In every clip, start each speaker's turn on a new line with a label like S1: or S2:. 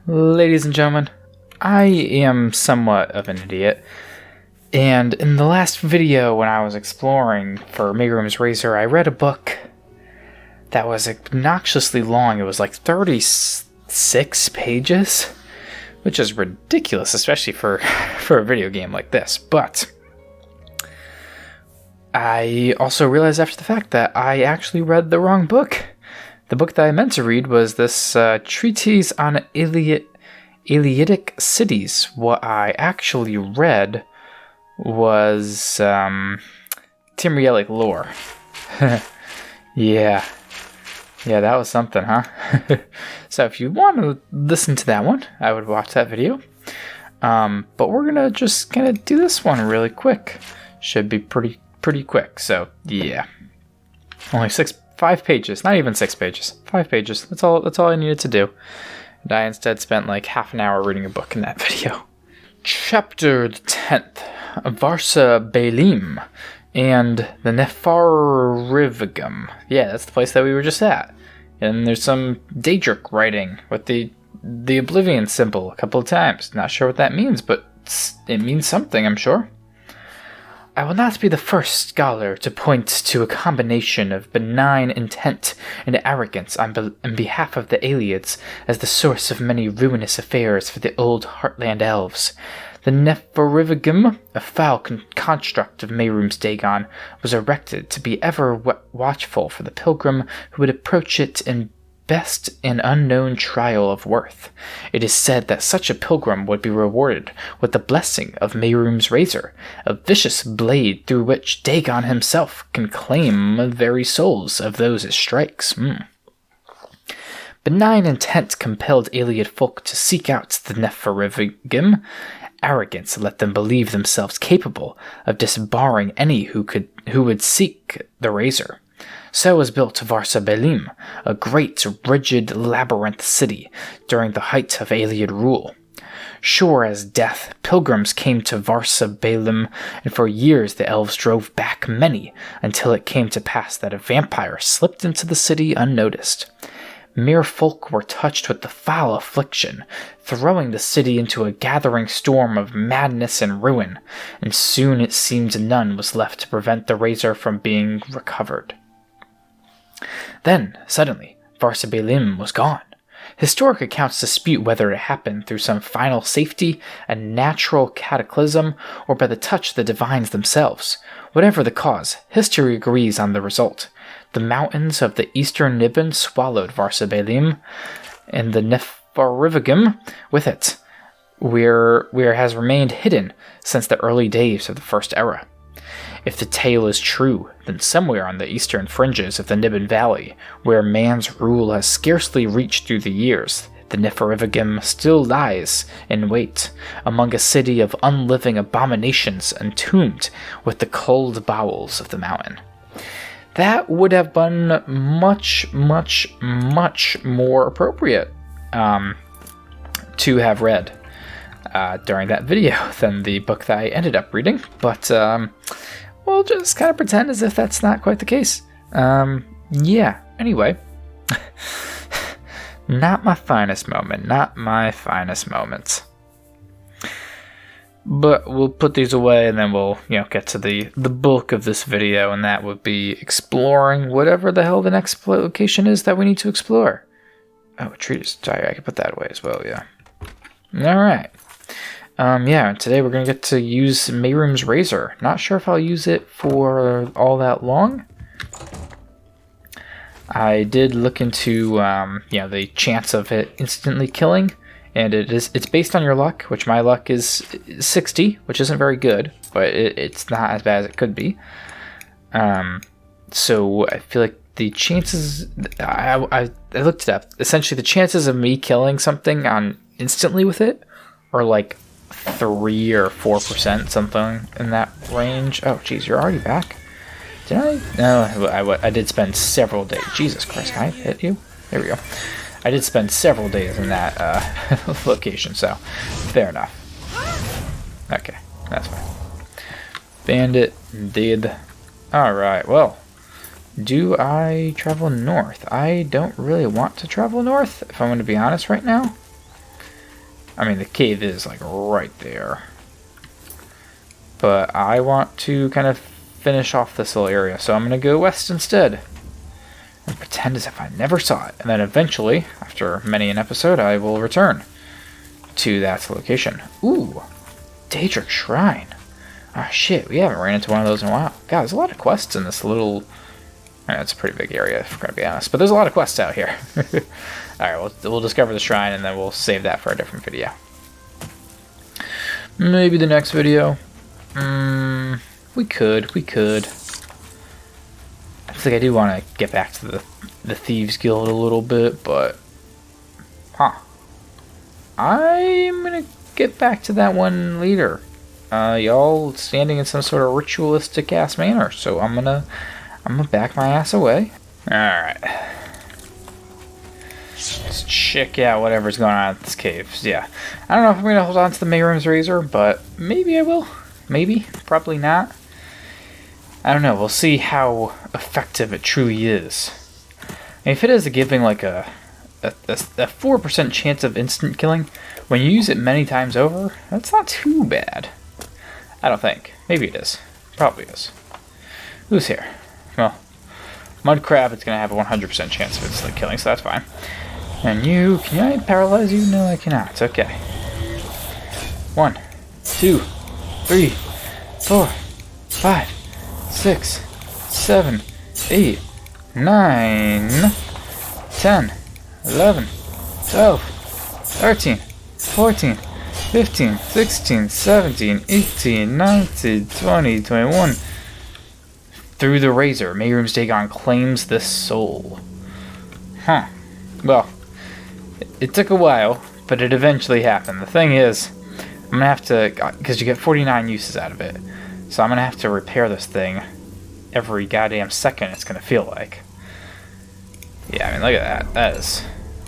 S1: Ladies and gentlemen, I am somewhat of an idiot, and in the last video when I was exploring for Mayroom's Razor, I read a book that was obnoxiously long. It was like 36 pages, which is ridiculous, especially for a video game like this. But I also realized after the fact that I actually read the wrong book. The book that I meant to read was this Treatise on Ayleidic Cities. What I actually read was Timrielic lore. Yeah, that was something, huh? So if you want to listen to that one, I would watch that video. But we're gonna just kind of do this one really quick. Should be pretty quick. So yeah, only 5 pages, not even 6 pages, 5 pages. That's all I needed to do. And I instead spent like half an hour reading a book in that video. Chapter 10th, Varsa Balim and the Nepharivigum. Yeah, that's the place that we were just at. And there's some Daedric writing with the Oblivion symbol a couple of times. Not sure what that means, but it means something, I'm sure. I will not be the first scholar to point to a combination of benign intent and arrogance on behalf of the Ayleids as the source of many ruinous affairs for the old Heartland elves. The Nepharivigum, a foul construct of Mayroom's Dagon, was erected to be ever watchful for the pilgrim who would approach it in best an unknown trial of worth. It is said that such a pilgrim would be rewarded with the blessing of Mayroom's Razor, a vicious blade through which Dagon himself can claim the very souls of those it strikes. Benign intent compelled Ayleid folk to seek out the Nepharivigim. Arrogance let them believe themselves capable of disbarring any who would seek the Razor. So was built Varsa Balim, a great, rigid labyrinth city during the height of Ayleid rule. Sure as death, pilgrims came to Varsa Balim, and for years the elves drove back many, until it came to pass that a vampire slipped into the city unnoticed. Mere folk were touched with the foul affliction, throwing the city into a gathering storm of madness and ruin, and soon it seemed none was left to prevent the Razor from being recovered. Then, suddenly, Varsa Balim was gone. Historic accounts dispute whether it happened through some final safety, a natural cataclysm, or by the touch of the divines themselves. Whatever the cause, history agrees on the result. The mountains of the eastern Niben swallowed Varsa Balim, and the Nepharivigum with it, where it has remained hidden since the early days of the First Era. If the tale is true, then somewhere on the eastern fringes of the Niben Valley, where man's rule has scarcely reached through the years, the Nepharivigum still lies in wait, among a city of unliving abominations entombed with the cold bowels of the mountain. That would have been much, much, much more appropriate to have read during that video than the book that I ended up reading, but we'll just kind of pretend as if that's not quite the case. Yeah, anyway. Not my finest moment. But we'll put these away and then we'll, get to the bulk of this video, and that would be exploring whatever the hell the next location is that we need to explore. Oh, a treatise. Sorry, I can put that away as well, yeah. Alright. Today we're going to get to use Mayroom's Razor. Not sure if I'll use it for all that long. I did look into, the chance of it instantly killing, and it's based on your luck, which my luck is 60, which isn't very good, but it's not as bad as it could be. So I feel like the chances, I looked it up, essentially the chances of me killing something on instantly with it are like 3 or 4%, something in that range. Oh, geez, you're already back? Did I? No, I did spend several days. Jesus Christ, can I hit you? There we go. I did spend several days in that location, so fair enough. Okay, that's fine. Bandit did. Alright, well, do I travel north? I don't really want to travel north, if I'm going to be honest right now. I mean, the cave is like right there. But I want to kind of finish off this little area, so I'm going to go west instead. And pretend as if I never saw it. And then eventually, after many an episode, I will return to that location. Ooh, Daedric Shrine. Ah, shit, we haven't ran into one of those in a while. God, there's a lot of quests in this little... It's a pretty big area, if we're going to be honest. But there's a lot of quests out here. Alright, we'll discover the shrine, and then we'll save that for a different video. Maybe the next video. We could. I feel like I do want to get back to the Thieves Guild a little bit, but... I'm going to get back to that one later. Y'all standing in some sort of ritualistic-ass manner, so I'm gonna back my ass away. Alright. Let's check out whatever's going on at this cave. Yeah. I don't know if I'm going to hold on to the Mayrim's Razor, but maybe I will. Maybe. Probably not. I don't know. We'll see how effective it truly is. And if it is giving like a 4% chance of instant killing, when you use it many times over, that's not too bad. I don't think. Maybe it is. Probably is. Who's here? Well, Mudcrab, it's going to have a 100% chance of instant killing, so that's fine. And you, can I paralyze you? No, I cannot. Okay. 1, 2, 3, 4, 5, 6, 7, 8, 9, 10, 11, 12, 13, 14, 15, 16, 17, 18, 19, 20, 21. Through the razor, Mayrim's Dagon claims this soul. Huh. Well, it took a while, but it eventually happened. The thing is, I'm going to have to, because you get 49 uses out of it, so I'm going to have to repair this thing every goddamn second it's going to feel like. Yeah, I mean, look at that. That is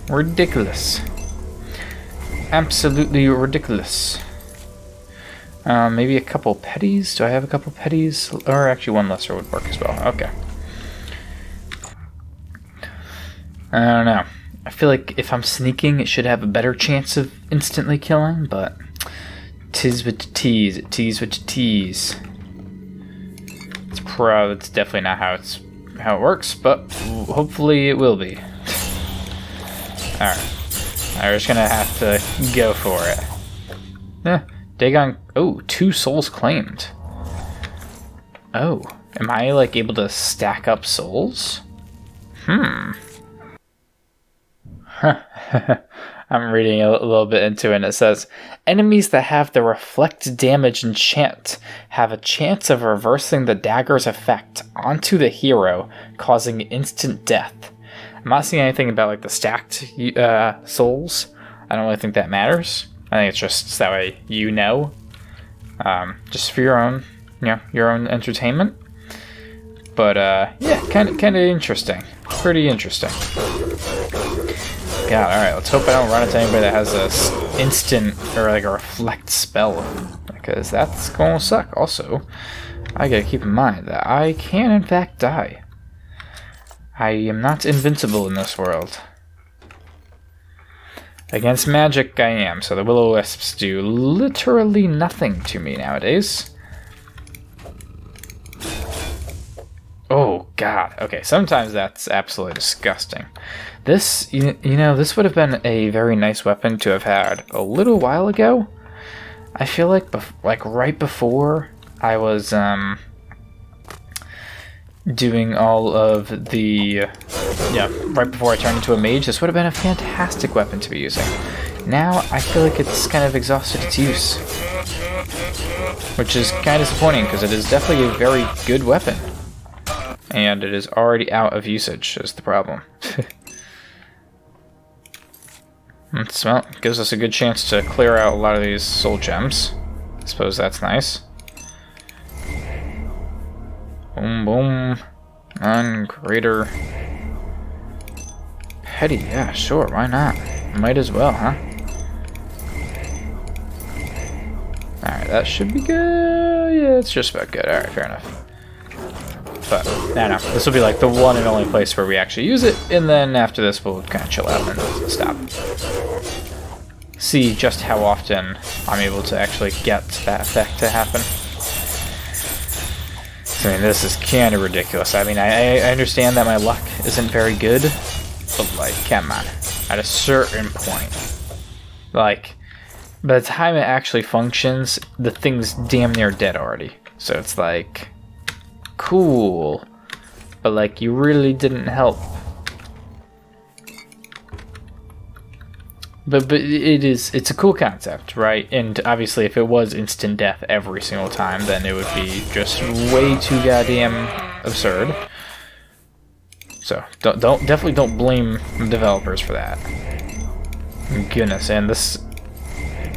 S1: ridiculous. Absolutely ridiculous. Maybe a couple petties? Do I have a couple petties? Or actually one lesser would work as well. Okay. I don't know. I feel like if I'm sneaking, it should have a better chance of instantly killing, but... Tis with the tease. Tease with the tease. It's definitely not how it works, but hopefully it will be. Alright. I'm just gonna have to go for it. Yeah. Dagon... Oh, 2 souls claimed. Oh. Am I, like, able to stack up souls? I'm reading a little bit into it, and it says, enemies that have the reflect damage enchant have a chance of reversing the dagger's effect onto the hero, causing instant death. I'm not seeing anything about, like, the stacked souls. I don't really think that matters. I think it's just that way you know. Just for your own, your own entertainment. But, yeah, kind of interesting. Pretty interesting. God, alright, let's hope I don't run into anybody that has a instant, or like a reflect spell. Because that's gonna suck. Also, I gotta keep in mind that I can in fact die. I am not invincible in this world. Against magic, I am, so the will-o-wisps do literally nothing to me nowadays. Oh, God. Okay, sometimes that's absolutely disgusting. This, you know, this would have been a very nice weapon to have had a little while ago. I feel like, right before I was, doing all of the... right before I turned into a mage, this would have been a fantastic weapon to be using. Now, I feel like it's kind of exhausted its use. Which is kind of disappointing, because it is definitely a very good weapon. And it is already out of usage, is the problem. Well, it gives us a good chance to clear out a lot of these soul gems. I suppose that's nice. Boom, boom. And greater. Petty, yeah, sure, why not? Might as well, huh? Alright, that should be good. Yeah, it's just about good. Alright, fair enough. But, no, this will be like the one and only place where we actually use it, and then after this we'll kind of chill out and stop. see just how often I'm able to actually get that effect to happen. I mean, this is kind of ridiculous. I mean, I understand that my luck isn't very good, but, like, come on. At a certain point, like, by the time it actually functions, the thing's damn near dead already. So it's like, cool, but, like, you really didn't help. But it's a cool concept, right? And obviously, if it was instant death every single time, then it would be just way too goddamn absurd. So definitely don't blame developers for that. Goodness, and this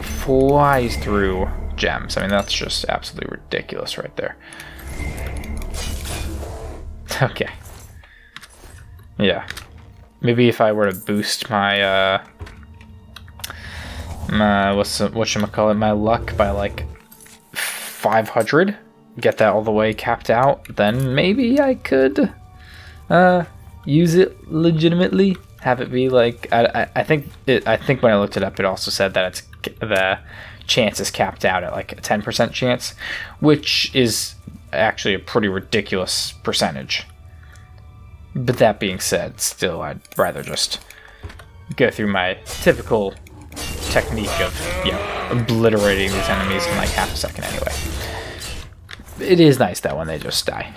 S1: flies through gems. I mean, that's just absolutely ridiculous right there. Okay. Yeah. Maybe if I were to boost my whatchamacallit, my luck by like 500, get that all the way capped out, then maybe I could use it legitimately, have it be like, I think when I looked it up, it also said that it's the chance is capped out at like a 10% chance, which is actually a pretty ridiculous percentage. But that being said, still, I'd rather just go through my typical technique of, you know, obliterating these enemies in like half a second anyway. It is nice that when they just die.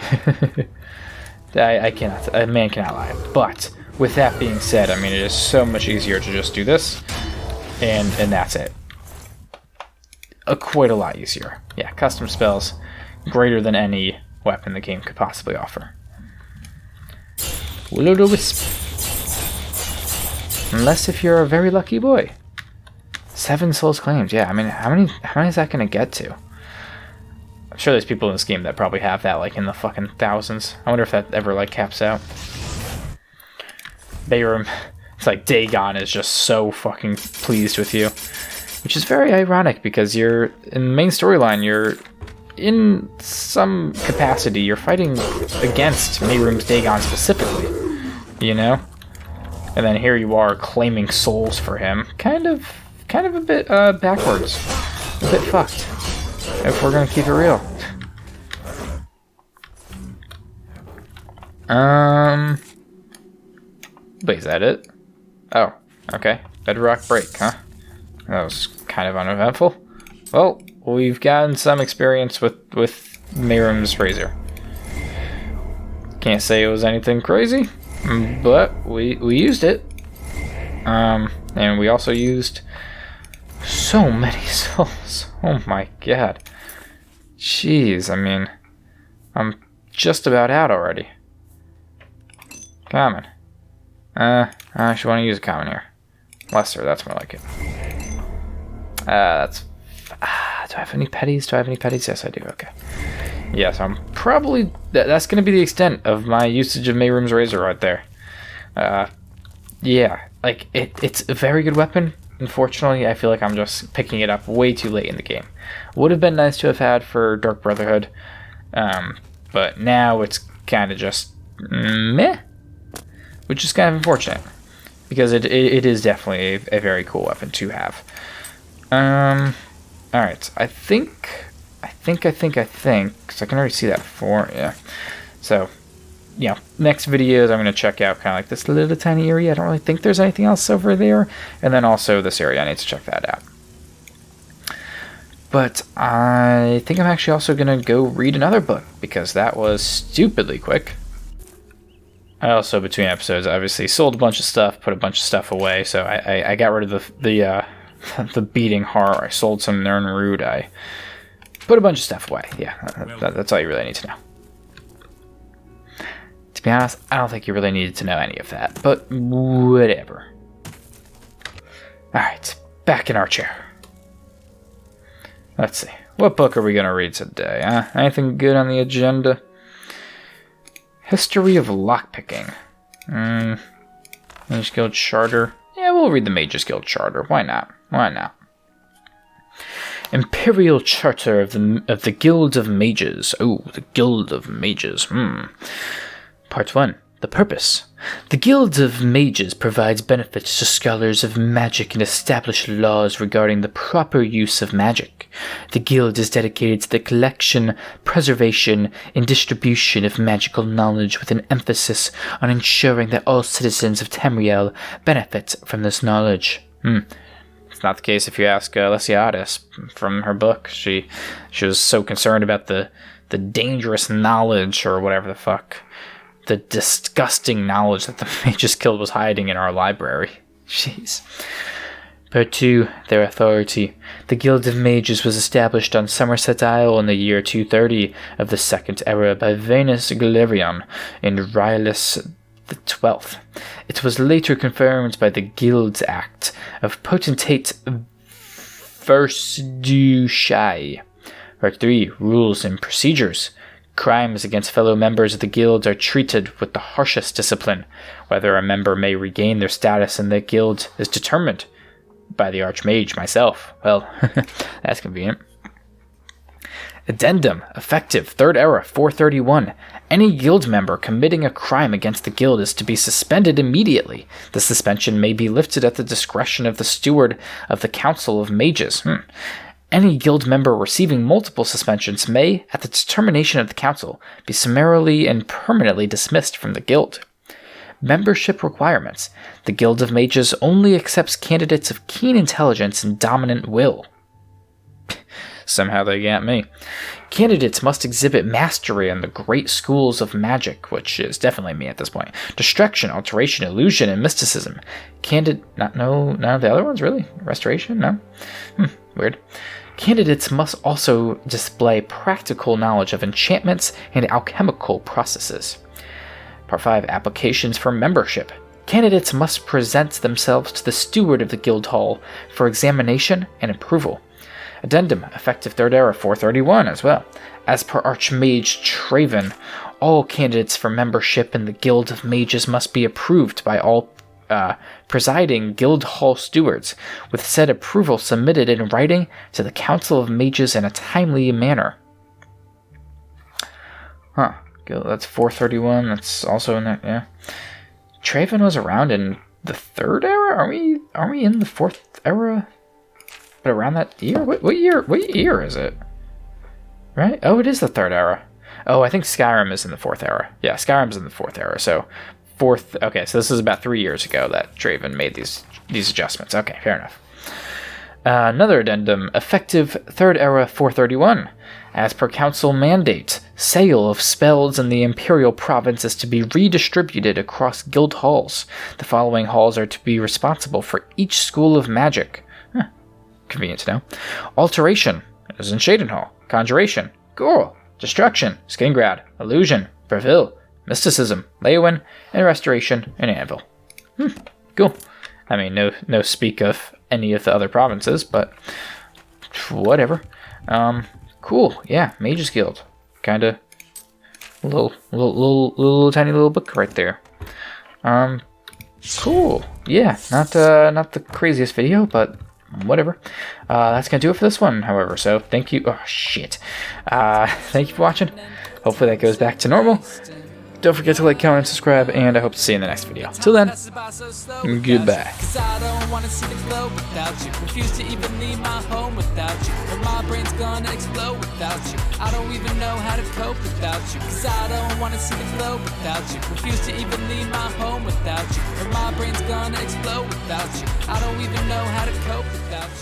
S1: A man cannot lie. But with that being said, I mean, it is so much easier to just do this, and that's it. Quite a lot easier. Yeah, custom spells, greater than any weapon the game could possibly offer. Will-o-the-wisp. Unless if you're a very lucky boy. 7 souls claimed. Yeah, I mean, how many is that gonna get to? I'm sure there's people in this game that probably have that like in the fucking thousands. I wonder if that ever like caps out. Bayram, it's like Dagon is just so fucking pleased with you, which is very ironic because you're in the main storyline. You're in some capacity. You're fighting against Mayrum's Dagon specifically, you know, and then here you are claiming souls for him. Kind of a bit backwards, a bit fucked, if we're gonna keep it real. Wait, is that it? Oh, okay. Bedrock Break, huh? That was kind of uneventful. Well, we've gotten some experience with Mayrum's Razor. Can't say it was anything crazy, but we used it. And we also used so many souls. Oh my god. Jeez, I mean, I'm just about out already. Common. I actually want to use a common here. Lesser, that's more like it. Do I have any petties? Yes, I do. Okay. Yeah, so I'm probably... That's going to be the extent of my usage of Mayrum's Razor right there. Yeah, like, it's a very good weapon. Unfortunately, I feel like I'm just picking it up way too late in the game. Would have been nice to have had for Dark Brotherhood, but now it's kind of just meh, which is kind of unfortunate, because it is definitely a very cool weapon to have. Alright, I think, because I can already see that before, yeah. So, you know, next videos I'm going to check out kind of like this little tiny area. I don't really think there's anything else over there. And then also this area, I need to check that out. But I think I'm actually also going to go read another book, because that was stupidly quick. I also, between episodes, obviously sold a bunch of stuff, put a bunch of stuff away. So I got rid of the beating heart. I sold some Nernroot. I put a bunch of stuff away. Yeah, that's all you really need to know. To be honest, I don't think you really needed to know any of that, but whatever. Alright, back in our chair. Let's see. What book are we going to read today? Anything good on the agenda? History of Lockpicking. Mage Guild Charter. Yeah, we'll read the Mage's Guild Charter. Why not? Imperial Charter of the Guild of Mages. Oh, the Guild of Mages. Part 1. The purpose. The Guild of Mages provides benefits to scholars of magic and establishes laws regarding the proper use of magic. The Guild is dedicated to the collection, preservation, and distribution of magical knowledge with an emphasis on ensuring that all citizens of Tamriel benefit from this knowledge. It's not the case if you ask Lysiadis from her book. She was so concerned about the dangerous knowledge, or whatever the fuck, the disgusting knowledge that the Mages Guild was hiding in our library. Jeez. Part 2. Their authority. The Guild of Mages was established on Somerset Isle in the year 230 of the Second Era by Venus Galerion and Rylus XII. It was later confirmed by the Guilds Act of Potentate Verstuchai. Part 3. Rules and procedures. Crimes against fellow members of the guild are treated with the harshest discipline. Whether a member may regain their status in the guild is determined by the Archmage myself. Well, that's convenient. Addendum. Effective 3rd Era 431. Any guild member committing a crime against the guild is to be suspended immediately. The suspension may be lifted at the discretion of the steward of the Council of Mages. Any guild member receiving multiple suspensions may, at the determination of the council, be summarily and permanently dismissed from the guild. Membership requirements. The Guild of Mages only accepts candidates of keen intelligence and dominant will. Somehow they got me. Candidates must exhibit mastery in the great schools of magic, which is definitely me at this point. Distraction, alteration, illusion, and mysticism. None of the other ones, really? Restoration? No? Weird. Candidates must also display practical knowledge of enchantments and alchemical processes. Part 5. Applications for membership. Candidates must present themselves to the steward of the guild hall for examination and approval. Addendum. Effective 3rd Era 431 as well. As per Archmage Traven, all candidates for membership in the Guild of Mages must be approved by all presiding guild hall stewards, with said approval submitted in writing to the Council of Mages in a timely manner. That's 431. That's also in there. Yeah. Traven was around in the 3rd Era. Are we in the 4th Era? But around that year? What year is it? Right? Oh, it is the 3rd Era. Oh, I think Skyrim is in the 4th Era. Yeah, Skyrim's in the 4th Era. So okay, so this is about 3 years ago that Draven made these adjustments. Okay, fair enough. Another addendum. Effective 3rd Era 431. As per council mandate, sale of spells in the Imperial Province is to be redistributed across guild halls. The following halls are to be responsible for each school of magic. Convenient to know. Alteration, as in Shadenhall. Conjuration, Cool. Destruction, Skingrad. Illusion, Breville. Mysticism, Leowin, and Restoration, and Anvil. Cool. I mean, no speak of any of the other provinces, but whatever. Cool. Yeah, Mages Guild. Kinda little tiny little book right there. Cool. Yeah, not the craziest video, but whatever. That's gonna do it for this one, however. So thank you. Oh shit. Thank you for watching. Hopefully that goes back to normal. Don't forget to like, comment, and subscribe, and I hope to see you in the next video. Till then, goodbye.
S2: I don't wanna see the glow without you. Refuse to even leave my home without you. Or my brain's gonna explode without you. I don't even know how to cope without you. Cause I don't wanna see the glow without you. Refuse to even leave my home without you. Or my brain's gonna explode without you. I don't even know how to cope without you.